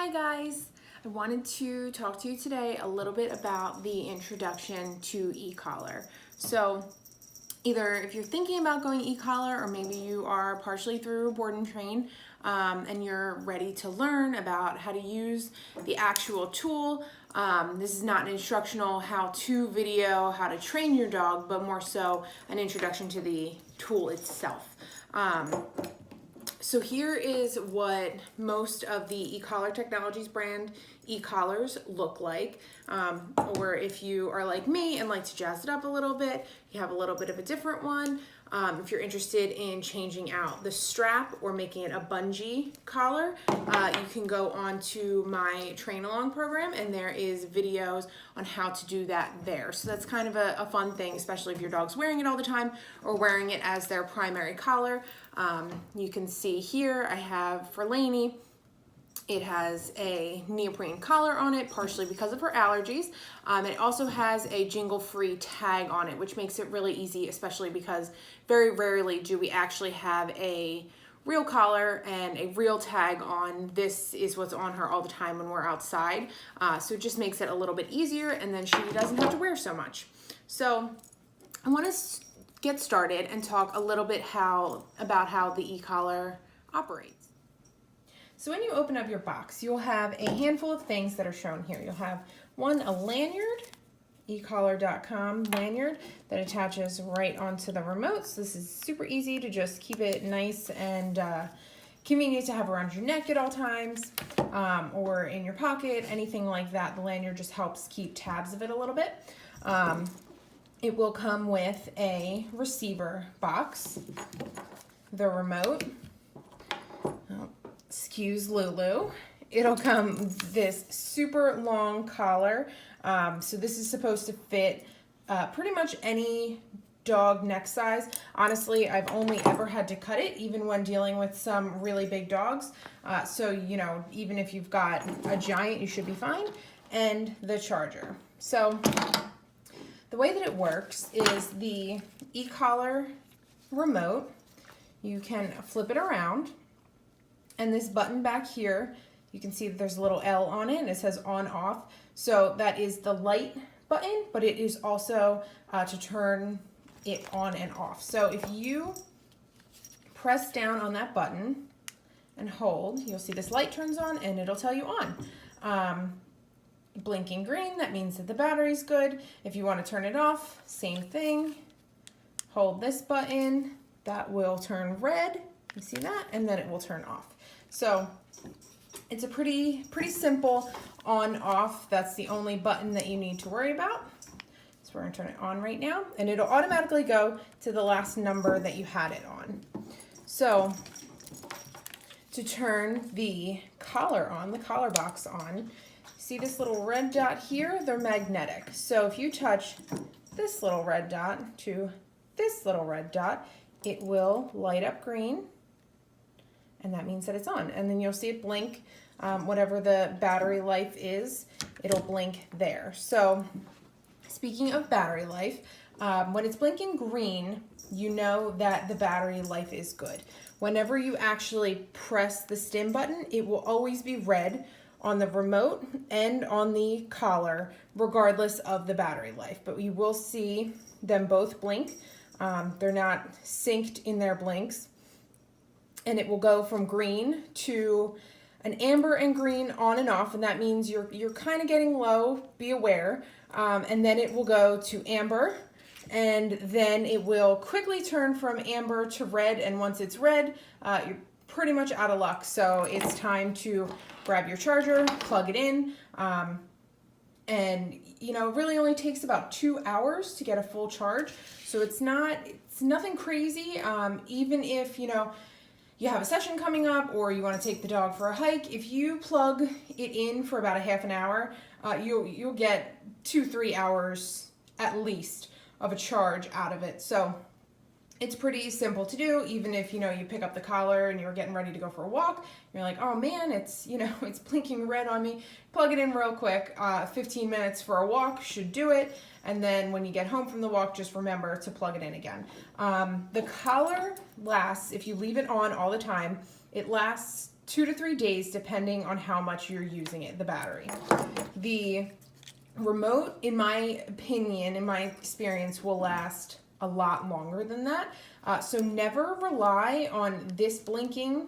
Hi guys, I wanted to talk to you today a little bit about the introduction to e-collar. So either if you're thinking about going e-collar or maybe you are partially through board and train and you're ready to learn about how to use the actual tool. This is not an instructional how-to video, how to train your dog, but more so an introduction to the tool itself. So here is what most of the e-collar technologies brand e-collars look like. Or if you are like me and like to jazz it up a little bit, you have a little bit of a different one. If you're interested in changing out the strap or making it a bungee collar, you can go on to my train along program and there is videos on how to do that there. So that's kind of a fun thing, especially if your dog's wearing it all the time or wearing it as their primary collar. You can see here I have for Lainey, it has a neoprene collar on it, partially because of her allergies. It also has a jingle-free tag on it, which makes it really easy, especially because very rarely do we actually have a real collar and a real tag on. This is what's on her all the time when we're outside. So it just makes it a little bit easier, and then she doesn't have to wear so much. So I want to get started and talk a little bit about how the e-collar operates. So when you open up your box, you'll have a handful of things that are shown here. You'll have a lanyard, ecollar.com lanyard that attaches right onto the remote. So this is super easy to just keep it nice and convenient to have around your neck at all times, or in your pocket, anything like that. The lanyard just helps keep tabs of it a little bit. It will come with a receiver box, the remote, excuse Lulu. It'll come this super long collar. So this is supposed to fit pretty much any dog neck size. Honestly, I've only ever had to cut it, even when dealing with some really big dogs. So, you know, even if you've got a giant, you should be fine. And the charger. So the way that it works is the e-collar remote, you can flip it around, and this button back here, you can see that there's a little L on it and it says on off. So that is the light button, but it is also to turn it on and off. So if you press down on that button and hold, you'll see this light turns on and it'll tell you on. Blinking green, that means that the battery's good. If you want to turn it off, same thing. Hold this button, that will turn red. You see that? And then it will turn off. So it's a pretty simple on off. That's the only button that you need to worry about. So we're gonna turn it on right now and it'll automatically go to the last number that you had it on. So to turn the collar on, the collar box on, see this little red dot here? They're magnetic. So if you touch this little red dot to this little red dot, it will light up green, and that means that it's on. And then you'll see it blink, whatever the battery life is, it'll blink there. So speaking of battery life, when it's blinking green, you know that the battery life is good. Whenever you actually press the stim button, it will always be red on the remote and on the collar, regardless of the battery life. But you will see them both blink. They're not synced in their blinks. And it will go from green to an amber and green on and off, and that means you're kind of getting low, be aware. And then it will go to amber, and then it will quickly turn from amber to red, and once it's red, you're pretty much out of luck. So it's time to grab your charger, plug it in, and you know, it really only takes about 2 hours to get a full charge. So it's nothing crazy. Even if, you know, you have a session coming up or you want to take the dog for a hike, if you plug it in for about a half an hour, you'll get 2-3 hours at least of a charge out of it. So it's pretty simple to do. Even if, you know, you pick up the collar and you're getting ready to go for a walk, you're like, oh man, it's, you know, it's blinking red on me. Plug it in real quick. 15 minutes for a walk should do it. And then when you get home from the walk, just remember to plug it in again. The collar lasts, if you leave it on all the time, it lasts 2 to 3 days depending on how much you're using it, the battery. The remote, in my opinion, in my experience, will last a lot longer than that. So never rely on this blinking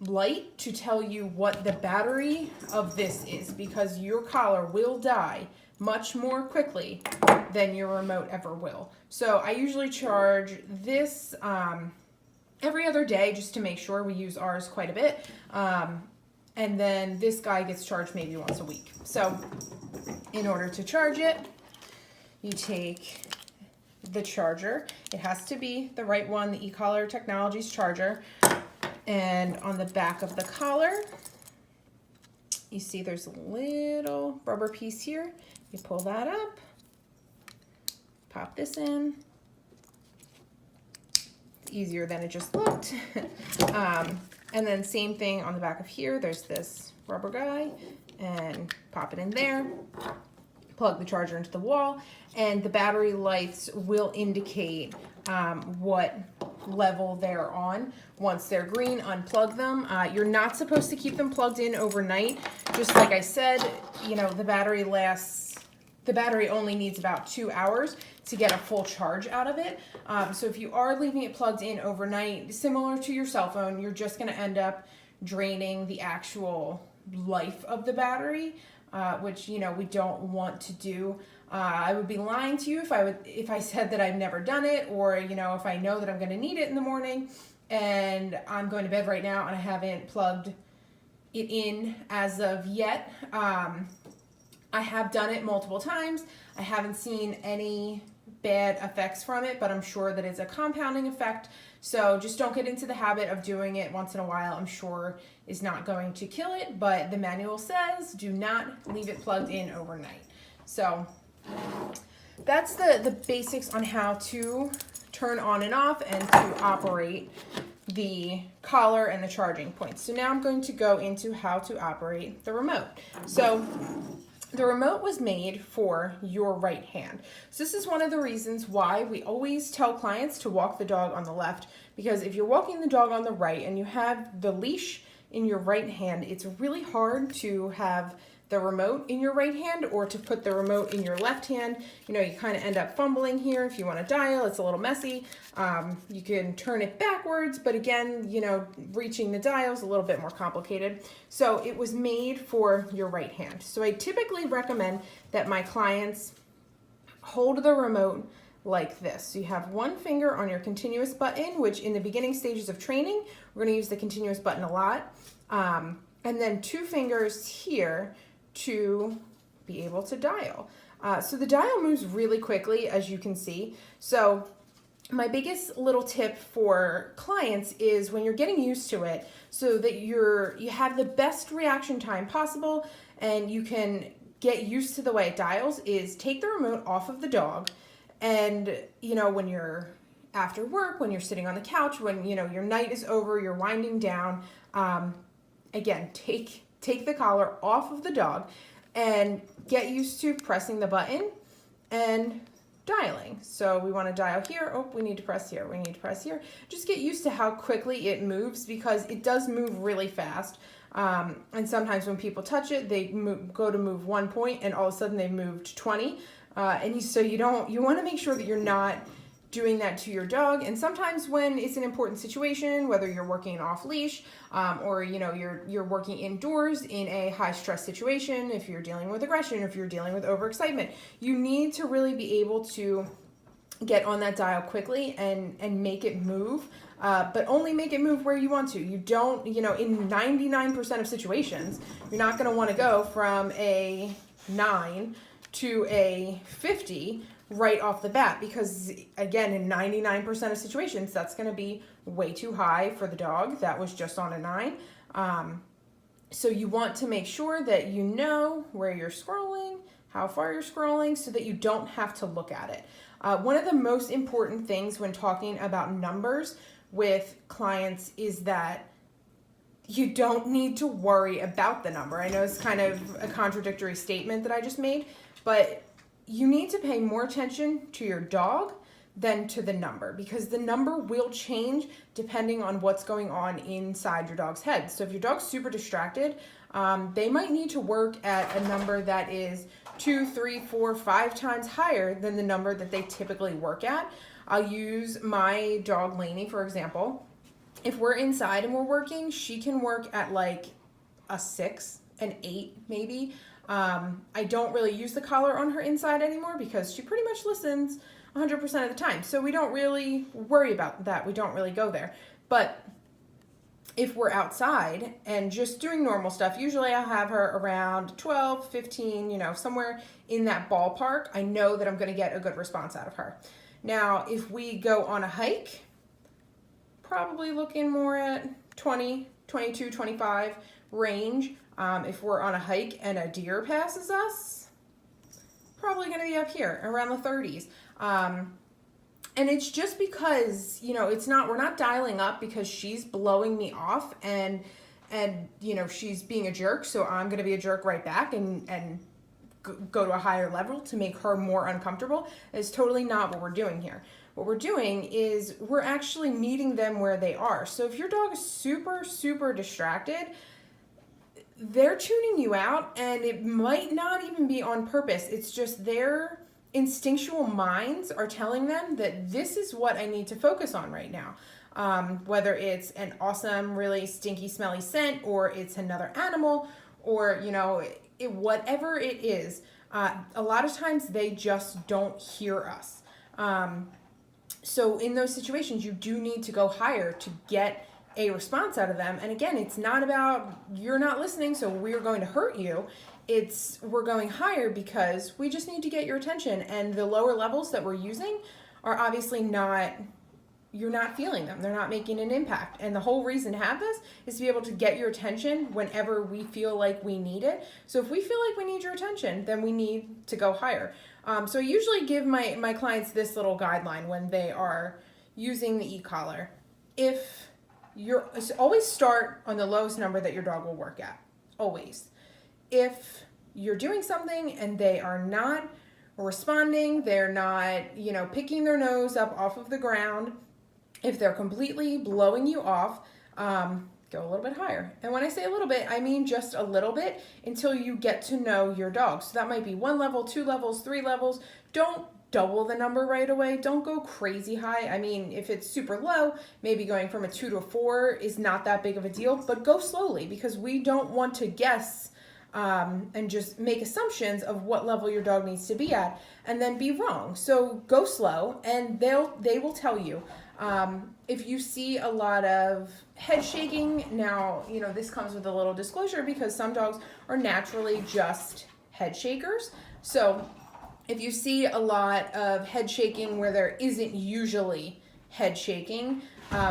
light to tell you what the battery of this is, because your collar will die much more quickly than your remote ever will. So I usually charge this every other day just to make sure. We use ours quite a bit. And then this guy gets charged maybe once a week. So in order to charge it, you take the charger. It has to be the right one, the eCollar Technologies charger. And on the back of the collar, you see there's a little rubber piece here. You pull that up, pop this in. It's easier than it just looked. And then same thing on the back of here. There's this rubber guy, and pop it in there. Plug the charger into the wall, and the battery lights will indicate what level they're on. Once they're green, unplug them. You're not supposed to keep them plugged in overnight. Just like I said, you know, the battery only needs about 2 hours to get a full charge out of it. So if you are leaving it plugged in overnight, similar to your cell phone, you're just going to end up draining the actual life of the battery, which, you know, we don't want to do. I would be lying to you if I said that I've never done it, or, you know, if I know that I'm going to need it in the morning and I'm going to bed right now and I haven't plugged it in as of yet. I have done it multiple times. I haven't seen any bad effects from it, but I'm sure that it's a compounding effect. So just don't get into the habit of doing it once in a while. I'm sure is not going to kill it, but the manual says do not leave it plugged in overnight. So that's the basics on how to turn on and off and to operate the collar and the charging points. So now I'm going to go into how to operate the remote. So the remote was made for your right hand. So this is one of the reasons why we always tell clients to walk the dog on the left, because if you're walking the dog on the right and you have the leash in your right hand, it's really hard to have the remote in your right hand or to put the remote in your left hand. You know, you kind of end up fumbling here. If you want to dial, it's a little messy. You can turn it backwards, but again, you know, reaching the dial is a little bit more complicated. So it was made for your right hand. So I typically recommend that my clients hold the remote like this. So you have one finger on your continuous button, which in the beginning stages of training, we're going to use the continuous button a lot. And then 2 fingers here to be able to dial. So the dial moves really quickly, as you can see. So my biggest little tip for clients is when you're getting used to it, so that you have the best reaction time possible and you can get used to the way it dials, is take the remote off of the dog. And, you know, when you're after work, when you're sitting on the couch, when, you know, your night is over, you're winding down, again, take the collar off of the dog and get used to pressing the button and dialing. So we want to dial here. Oh, we need to press here. We need to press here. Just get used to how quickly it moves, because it does move really fast. And sometimes when people touch it, they go to move 1 point and all of a sudden they moved 20. So you want to make sure that you're not doing that to your dog. And sometimes when it's an important situation, whether you're working off leash, or, you know, you're working indoors in a high stress situation, if you're dealing with aggression, if you're dealing with overexcitement, you need to really be able to get on that dial quickly and make it move, but only make it move where you want to. You don't, you know, in 99% of situations, you're not going to want to go from a 9 to a 50 right off the bat, because again, in 99% of situations, that's going to be way too high for the dog that was just on a 9. So you want to make sure that you know where you're scrolling, how far you're scrolling, so that you don't have to look at it. One of the most important things when talking about numbers with clients is that you don't need to worry about the number. I know it's kind of a contradictory statement that I just made, but you need to pay more attention to your dog than to the number, because the number will change depending on what's going on inside your dog's head. So if your dog's super distracted, they might need to work at a number that is 2, 3, 4, 5 times higher than the number that they typically work at. I'll use my dog Lainey, for example. If we're inside and we're working, she can work at like a 6, an 8 maybe. I don't really use the collar on her inside anymore because she pretty much listens 100% of the time. So we don't really worry about that. We don't really go there. But if we're outside and just doing normal stuff, usually I'll have her around 12, 15, you know, somewhere in that ballpark. I know that I'm going to get a good response out of her. Now, if we go on a hike, probably looking more at 20, 22, 25 range. If we're on a hike and a deer passes us, probably going to be up here around the 30s. And it's just because, you know, we're not dialing up because she's blowing me off and you know, she's being a jerk. So I'm going to be a jerk right back and go to a higher level to make her more uncomfortable. It's totally not what we're doing here. What we're doing is we're actually meeting them where they are. So if your dog is super, super distracted, they're tuning you out, and it might not even be on purpose. It's just their instinctual minds are telling them that this is what I need to focus on right now. Whether it's an awesome, really stinky, smelly scent, or it's another animal, or, you know, whatever it is, a lot of times they just don't hear us. So in those situations, you do need to go higher to get a response out of them. And again, it's not about you're not listening, so we're going to hurt you. It's we're going higher because we just need to get your attention. And the lower levels that we're using are obviously not, you're not feeling them. They're not making an impact. And the whole reason to have this is to be able to get your attention whenever we feel like we need it. So if we feel like we need your attention, then we need to go higher. So I usually give my clients this little guideline when they are using the e-collar. Always start on the lowest number that your dog will work at. Always. If you're doing something and they are not responding, they're not, you know, picking their nose up off of the ground, if they're completely blowing you off, go a little bit higher. And when I say a little bit, I mean just a little bit until you get to know your dog. So that might be 1 level, 2 levels, 3 levels. Don't double the number right away. Don't go crazy high. I mean, if it's super low, maybe going from a 2 to a 4 is not that big of a deal, but go slowly because we don't want to guess and just make assumptions of what level your dog needs to be at and then be wrong. So go slow and they will tell you. If you see a lot of head shaking, now, you know, this comes with a little disclosure because some dogs are naturally just head shakers. So if you see a lot of head shaking where there isn't usually head shaking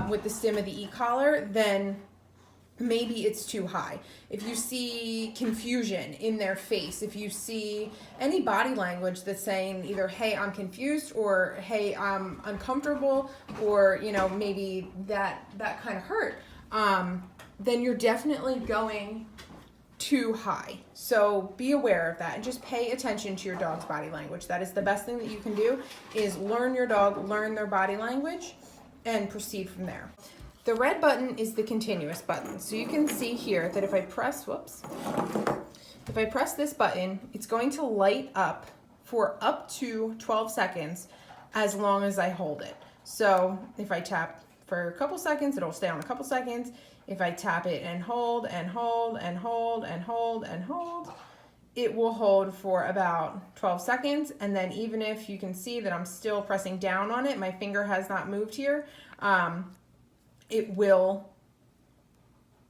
with the stim of the e-collar, then maybe it's too high. If you see confusion in their face, if you see any body language that's saying either, hey, I'm confused, or hey, I'm uncomfortable, or, you know, maybe that kind of hurt, then you're definitely going too high. So be aware of that and just pay attention to your dog's body language. That is the best thing that you can do, is learn your dog, learn their body language, and proceed from there. The red button is the continuous button. So you can see here that if I press this button, it's going to light up for up to 12 seconds as long as I hold it. So if I tap for a couple seconds, it'll stay on a couple seconds. If I tap it and hold and hold and hold and hold and hold, it will hold for about 12 seconds. And then even if you can see that I'm still pressing down on it, my finger has not moved here, it will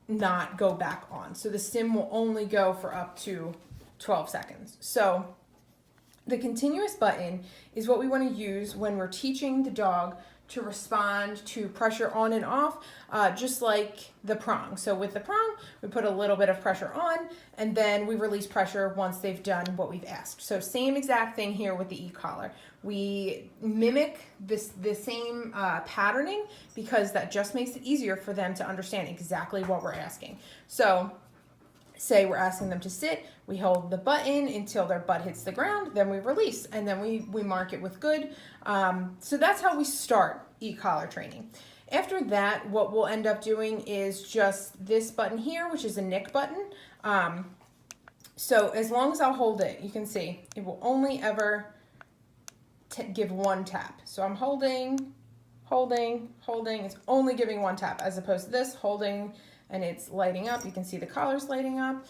not go back on. So the stim will only go for up to 12 seconds. So the continuous button is what we want to use when we're teaching the dog to respond to pressure on and off, just like the prong. So with the prong, we put a little bit of pressure on, and then we release pressure once they've done what we've asked. So same exact thing here with the e-collar. We mimic the same patterning because that just makes it easier for them to understand exactly what we're asking. So say we're asking them to sit, we hold the button until their butt hits the ground, then we release, and then we mark it with good. So that's how we start e-collar training. After that, what we'll end up doing is just this button here, which is a nick button. So as long as I'll hold it, you can see it will only ever give one tap. So I'm holding, it's only giving one tap, as opposed to this, holding, and it's lighting up. You can see the collar's lighting up.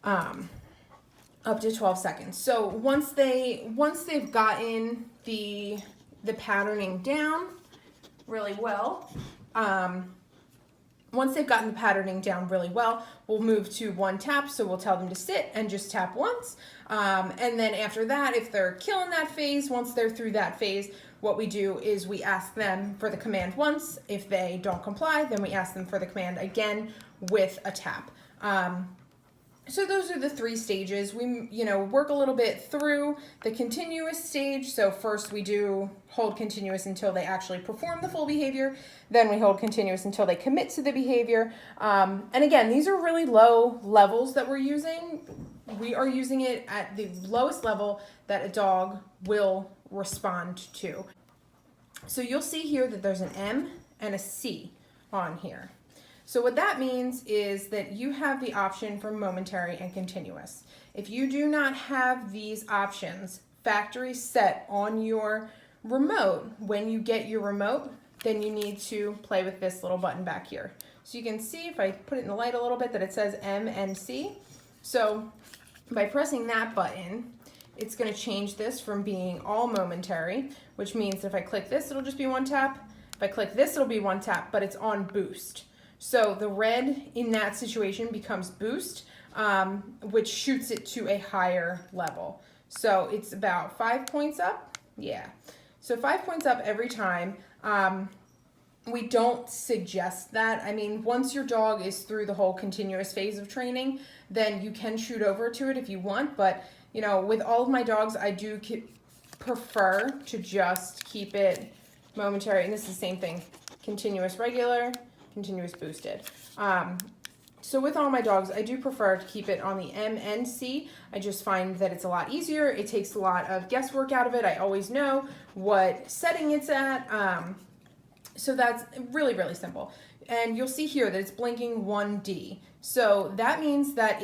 Up to 12 seconds. So once they've gotten the patterning down really well, we'll move to one tap. So we'll tell them to sit and just tap once. And then after that, if they're killing that phase, once they're through that phase, what we do is we ask them for the command once. If they don't comply, then we ask them for the command again with a tap. So those are the 3 stages. We, work a little bit through the continuous stage. So first we do hold continuous until they actually perform the full behavior. Then we hold continuous until they commit to the behavior. And again, these are really low levels that we're using. We are using it at the lowest level that a dog will respond to. So you'll see here that there's an M and a C on here. So what that means is that you have the option for momentary and continuous. If you do not have these options factory set on your remote, when you get your remote, then you need to play with this little button back here. So you can see, if I put it in the light a little bit, that it says M and C. So by pressing that button, it's going to change this from being all momentary, which means if I click this, it'll just be one tap. If I click this, it'll be one tap, but it's on boost. So the red in that situation becomes boost, which shoots it to a higher level. So it's about 5 points up. Yeah. So 5 points up every time. We don't suggest that. I mean, once your dog is through the whole continuous phase of training, then you can shoot over to it if you want. But, with all of my dogs, I do prefer to just keep it momentary. And this is the same thing. Continuous regular, continuous boosted. So with all my dogs, I do prefer to keep it on the M and C. I just find that it's a lot easier. It takes a lot of guesswork out of it. I always know what setting it's at. So that's really, really simple. And you'll see here that it's blinking 1D. So that means that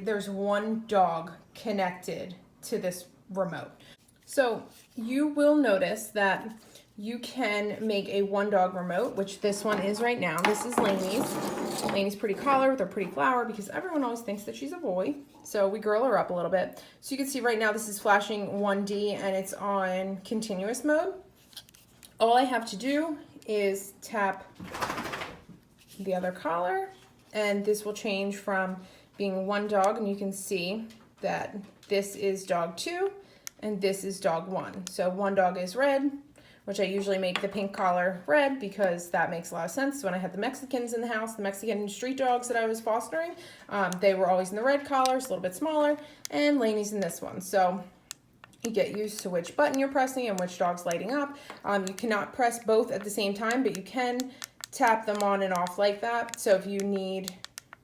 there's one dog connected to this remote. So you will notice that you can make a 1-dog remote, which this one is right now. This is Lainey's. Lainey's pretty collar with her pretty flower, because everyone always thinks that she's a boy. So we girl her up a little bit. So you can see right now this is flashing 1D and it's on continuous mode. All I have to do is tap the other collar, and this will change from being 1 dog, and you can see that this is dog 2 and this is dog 1. So 1 dog is red, which I usually make the pink collar red because that makes a lot of sense. When I had the Mexicans in the house, the Mexican street dogs that I was fostering, they were always in the red collars, a little bit smaller, and Lainey's in this one. So you get used to which button you're pressing and which dog's lighting up. You cannot press both at the same time, but you can tap them on and off like that. So if you need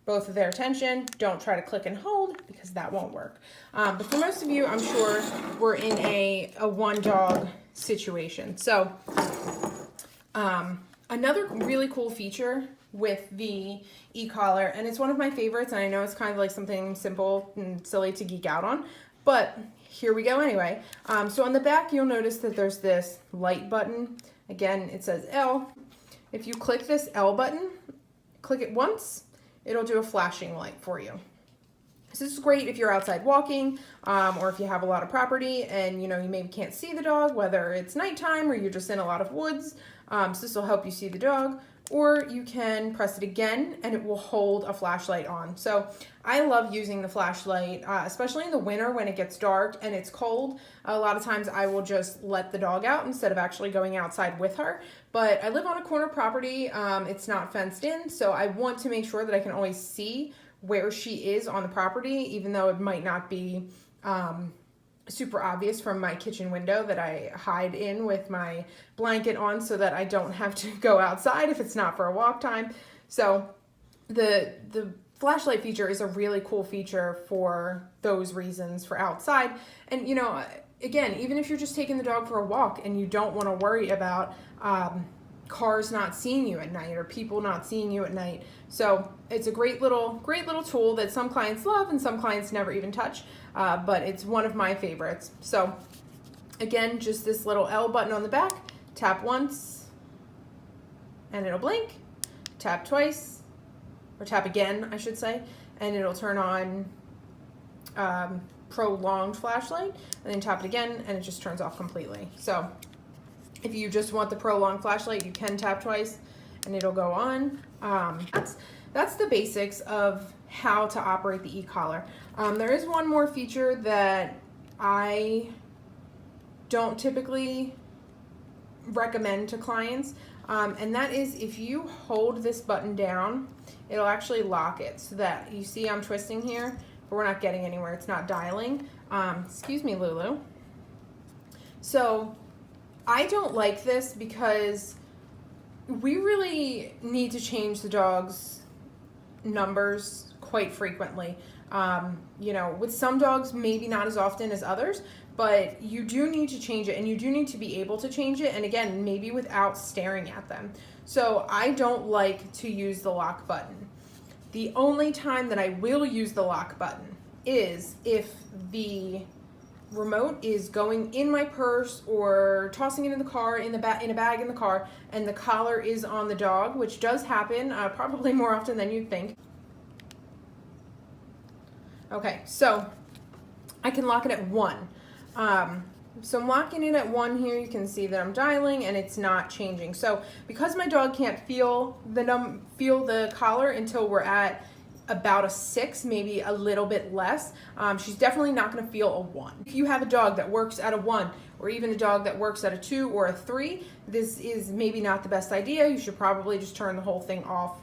both of their attention, don't try to click and hold because that won't work. But for most of you, I'm sure we're in a 1-dog situation. So another really cool feature with the e-collar, and it's one of my favorites, and I know it's kind of like something simple and silly to geek out on, but here we go anyway. So on the back, you'll notice that there's this light button. Again, it says L. If you click this L button, click it once, it'll do a flashing light for you. So this is great if you're outside walking, or if you have a lot of property and you maybe can't see the dog, whether it's nighttime or you're just in a lot of woods. So this will help you see the dog. Or you can press it again and it will hold a flashlight on. So I love using the flashlight, especially in the winter when it gets dark and it's cold. A lot of times I will just let the dog out instead of actually going outside with her. But I live on a corner property. It's not fenced in, so I want to make sure that I can always see where she is on the property, even though it might not be super obvious from my kitchen window that I hide in with my blanket on so that I don't have to go outside if it's not for a walk time. So the flashlight feature is a really cool feature for those reasons, for outside. And, you know, again, even if you're just taking the dog for a walk and you don't want to worry about cars not seeing you at night or people not seeing you at night. So it's a great little tool that some clients love and some clients never even touch, but it's one of my favorites. So again, just this little L button on the back, tap once and it'll blink, tap twice, or tap again, I should say, and it'll turn on prolonged flashlight, and then tap it again and it just turns off completely. So if you just want the prolonged flashlight, you can tap twice and it'll go on. That's the basics of how to operate the e-collar. There is one more feature that I don't typically recommend to clients, and that is if you hold this button down, it'll actually lock it, so that you see I'm twisting here, but we're not getting anywhere. It's not dialing. Excuse me, Lulu. So I don't like this because we really need to change the dog's numbers quite frequently. You know, with some dogs, maybe not as often as others, but you do need to change it, and you do need to be able to change it, and again, maybe without staring at them. So I don't like to use the lock button. The only time that I will use the lock button is if the remote is going in my purse or tossing it in the car, in a bag in the car, and the collar is on the dog, which does happen probably more often than you'd think. Okay, so I can lock it at 1. So I'm locking it at 1 here. You can see that I'm dialing and it's not changing. So because my dog can't feel the collar until we're at about a 6, maybe a little bit less, she's definitely not going to feel a 1. If you have a dog that works at a 1, or even a dog that works at a 2 or a 3, this is maybe not the best idea. You should probably just turn the whole thing off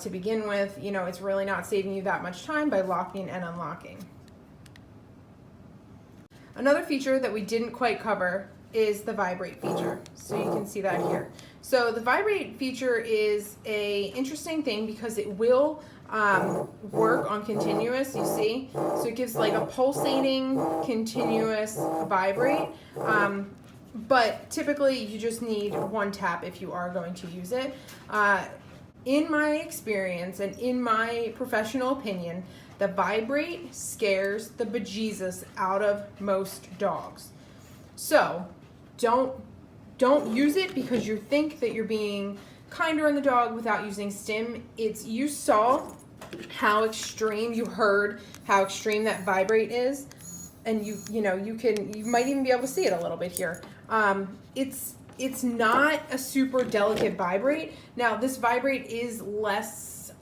to begin with. You know, it's really not saving you that much time by locking and unlocking. Another feature that we didn't quite cover is the vibrate feature. So you can see that here. So the vibrate feature is a interesting thing because it will work on continuous, you see. So it gives like a pulsating continuous vibrate. But typically you just need 1 tap if you are going to use it. In my experience and in my professional opinion, the vibrate scares the bejesus out of most dogs. So don't use it because you think that you're being kinder on the dog without using stim. You saw how extreme, you heard how extreme that vibrate is, and you might even be able to see it a little bit here. It's not a super delicate vibrate. Now this vibrate is less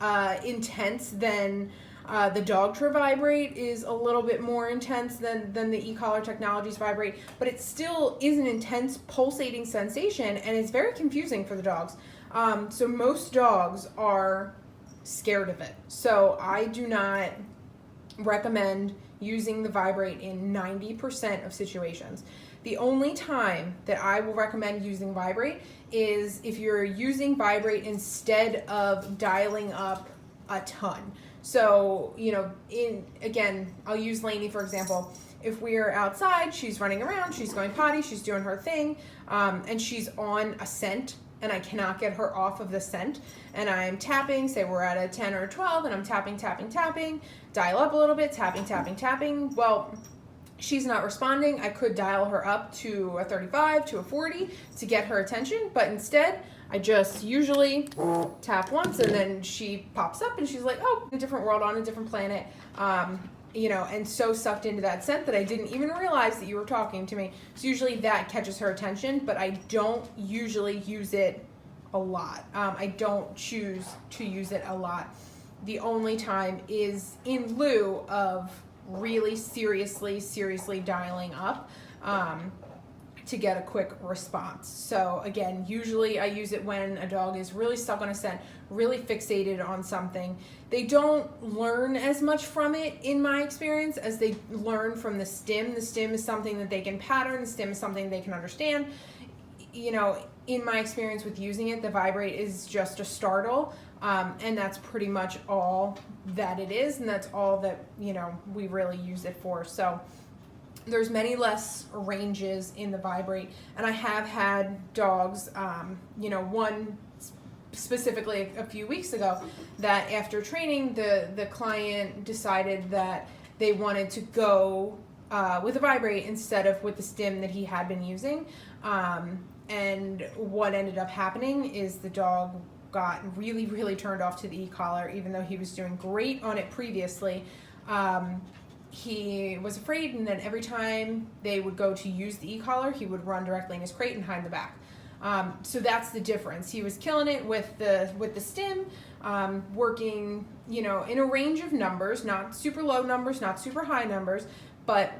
intense than the Dogtra vibrate is a little bit more intense than the e-collar technologies vibrate, but it still is an intense pulsating sensation, and it's very confusing for the dogs. So most dogs are scared of it. So I do not recommend using the vibrate in 90% of situations. The only time that I will recommend using vibrate is if you're using vibrate instead of dialing up a ton. So, you know, again, I'll use Lainey for example. If we're outside, she's running around, she's going potty, she's doing her thing, and she's on a scent, and I cannot get her off of the scent, and I'm tapping, say we're at a 10 or a 12, and I'm tapping, dial up a little bit, tapping. Well, she's not responding. I could dial her up to a 35, to a 40 to get her attention, but instead, I just usually tap once and then she pops up and she's like, oh, a different world, on a different planet, you know, and so sucked into that scent that I didn't even realize that you were talking to me. So usually that catches her attention, but I don't usually use it a lot. I don't choose to use it a lot. The only time is in lieu of really seriously dialing up to get a quick response. So again, usually I use it when a dog is really stuck on a scent, really fixated on something. They don't learn as much from it, in my experience, as they learn from the stim. The stim is something that they can pattern. The stim is something they can understand. You know, in my experience with using it, the vibrate is just a startle. And that's pretty much all that it is, and that's all that, you know, we really use it for. So there's many less ranges in the Vibrate, and I have had dogs, you know, one specifically a few weeks ago that after training, the client decided that they wanted to go with a Vibrate instead of with the stim that he had been using. And what ended up happening is the dog got really, really turned off to the e-collar, even though he was doing great on it previously. He was afraid, and then every time they would go to use the e-collar, he would run directly in his crate and hide in the back. So that's the difference. He was killing it with the stim, working, you know, in a range of numbers, not super low numbers, not super high numbers, but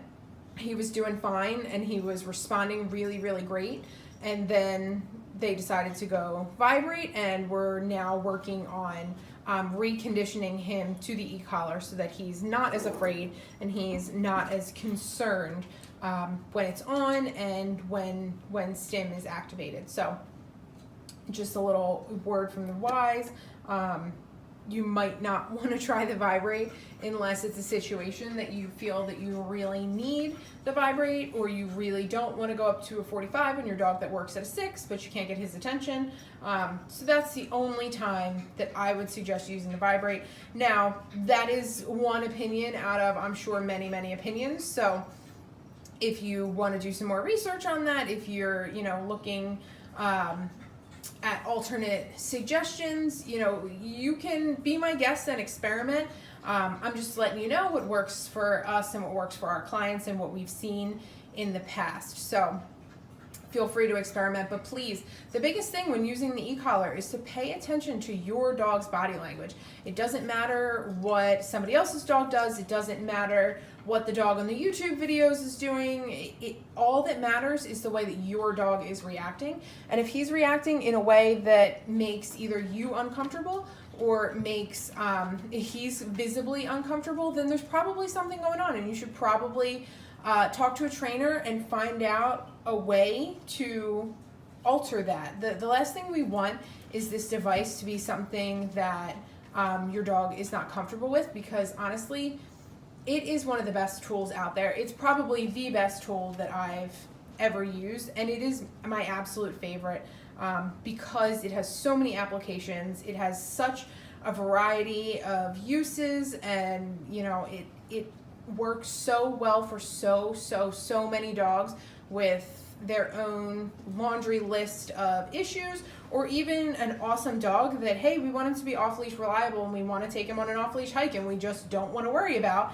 he was doing fine and he was responding really, really great. And then they decided to go Vibrate, and we're now working on reconditioning him to the e-collar so that he's not as afraid and he's not as concerned when it's on and when stim is activated. So just a little word from the wise. You might not want to try the Vibrate unless it's a situation that you feel that you really need the Vibrate, or you really don't want to go up to a 45 on your dog that works at a 6, but you can't get his attention. So that's the only time that I would suggest using the Vibrate. Now, that is one opinion out of, I'm sure, many, many opinions. So if you want to do some more research on that, if you're, you know, looking at alternate suggestions, you know, you can be my guest and experiment. I'm just letting you know what works for us and what works for our clients and what we've seen in the past. So feel free to experiment, but please, the biggest thing when using the e-collar is to pay attention to your dog's body language. It doesn't matter what somebody else's dog does. It doesn't matter what the dog on the YouTube videos is doing. All that matters is the way that your dog is reacting. And if he's reacting in a way that makes either you uncomfortable or makes he's visibly uncomfortable, then there's probably something going on, and you should probably talk to a trainer and find out a way to alter that. The last thing we want is this device to be something that your dog is not comfortable with, because honestly, it is one of the best tools out there. It's probably the best tool that I've ever used, and it is my absolute favorite because it has so many applications. It has such a variety of uses, and you know, it works so well for so many dogs with their own laundry list of issues, or even an awesome dog that, hey, we want him to be off-leash reliable and we want to take him on an off-leash hike and we just don't want to worry about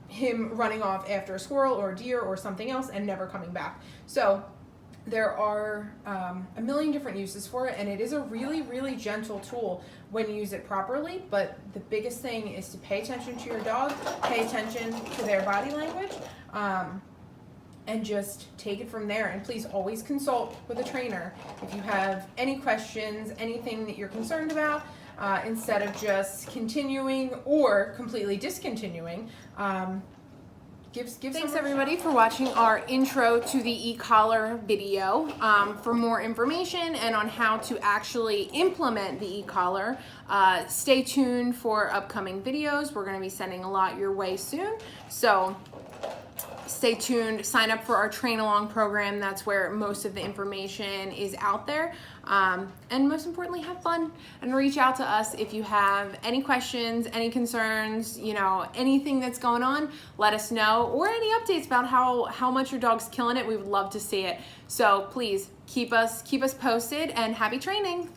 him running off after a squirrel or a deer or something else and never coming back. So there are a million different uses for it, and it is a really, really gentle tool when you use it properly. But the biggest thing is to pay attention to your dog, pay attention to their body language, and just take it from there. And please always consult with a trainer if you have any questions, anything that you're concerned about, instead of just continuing or completely discontinuing. Thanks everybody for watching our intro to the e-collar video. For more information and on how to actually implement the e-collar, stay tuned for upcoming videos. We're going to be sending a lot your way soon, so stay tuned. Sign up for our train along program. That's where most of the information is out there. And most importantly, have fun and reach out to us if you have any questions, any concerns, you know, anything that's going on, let us know, or any updates about how much your dog's killing it. We would love to see it. So please keep us posted, and happy training.